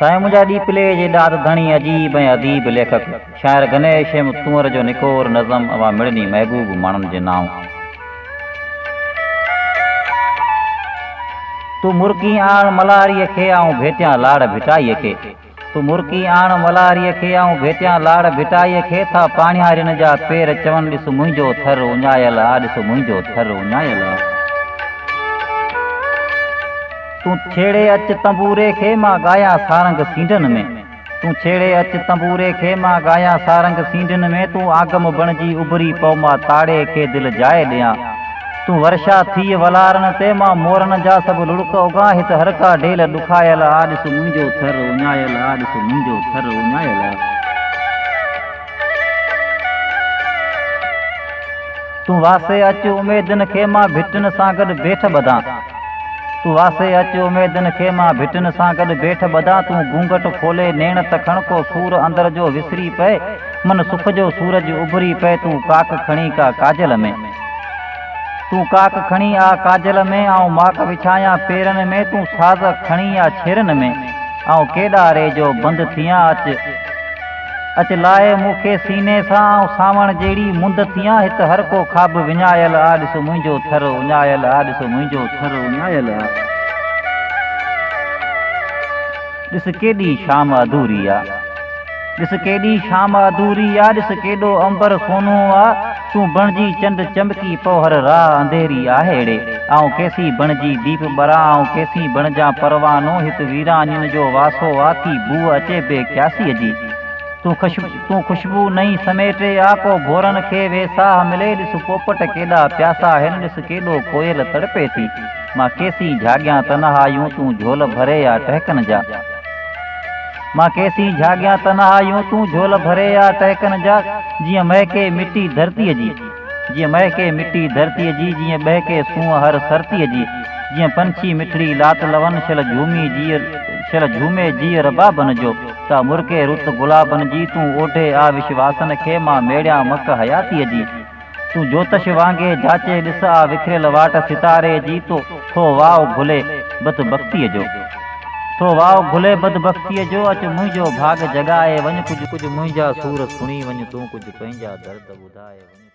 साईं मुंहिंजा ॾीपले जे ॾात धणी अजीब ऐं अदीब लेखक शाइर गणेश हेम तूंअर जो निकोर नज़म अवा मिड़नी महबूब माण्हुनि जे नाम। तूं मुर्की आण मल्हारीअ खे ऐं भेटियां लाड़ भिटाईअ खे। तूं मुर्की आण मल्हारीअ खे ऐं भेटियां लाड़ भिटाईअ खे था पाणियारिन जा पेर चवनि ॾिस मुंहिंजो थर उञायल आ, ॾिस मुंहिंजो थर उञायल आ। तूं छेड़े अच तंबूरे खे मां ॻायां सारंग सींडन में। तूं छेड़े अच तंबूरे खे मां ॻायां सारंग सींडन में। तूं आगम बणिजी उभरी पौ मां ताड़े खे दिलि जाए ॾियां। तूं वर्षा थी वलारन ते मां मोरन जा सभु लुड़क उगां। हित हर का ढेल ॾुखायल आ, ॾिस मुंहिंजो थर उञायल आ, ॾिस मुंहिंजो थर उञायल आ। तूं वासे अच उमेदन खे मां भिटन सां गॾु बेठ ॿधां। तूं वासे अच उमेदन खे मां भिटन सां गॾु बेठ ॿधां। तूं घूंघट खोले नेण त खणको सूर अंदर जो विसरी पए। मन सुख जो सूरज उभरी पए। तूं काक खणी का काजल में। तूं काक खणी आ काजल में ऐं माक विछायां पेरन में। तूं साज़ खणी आ छेरन में ऐं केॾा रे जो बंदि थियां। अच लाए मूंखे सीने सां ऐं सावण जहिड़ी मुंद थियां। हित हर को खाब विञायल आ, ॾिस मुंहिंजो थर उञायल आ, ॾिस मुंहिंजो थर उञायल आ। ॾिस केॾी शाम अधूरी आ, ॾिस केॾी शाम अधूरी आ। ॾिस केॾो अंबर सोनो आ। तूं बणिजी चंड चमकी पोहर राह अंधेरी आहे एड़े। ऐं केसी बणिजी दीप ॿरा ऐं केसी बणिजां परवानो। हित वीरानियुनि जो वासो आ थी बू अचे बे क्यासीअ जी। तूं खुशबू नई समेटे आ को भोरन खे वेसाह मिले। ॾिस पोपट केॾा प्यासा आहिनि, ॾिस केॾो कोयल तड़पे थी। मां केसी झाॻियां तनहायूं तूं झोल भरे आ टहकन जा। मां केसी झाॻियां तनहायूं तूं झोल भरे आ टहकन जा। जीअं महके मिटी धरतीअ जी, जीअं महके मिटी धरतीअ जी। जीअं बहके सूंहं हर सरतीअ जी। जीअं पंछी मिठड़ी लात लवन शल झूमे जीअ रबाबन जो। ता मुर्के रुत गुलाबन जी। तूं ओढे आ विश्वासन खे मां मेड़ियां मक हयातीअ जी। तूं जोतश वांगे जाचे ॾिस आ विखरियल वाट सितारे जी। थो वाव घुले बदबख्तीअ जो, थो वाव घुले बदबख्तीअ जो। अच मुंहिंजो भाग जगाए वञ कुझु मुंहिंजा सूर सुणी वञ। तूं कुझु पंहिंजा दर्द ॿुधाए वञ।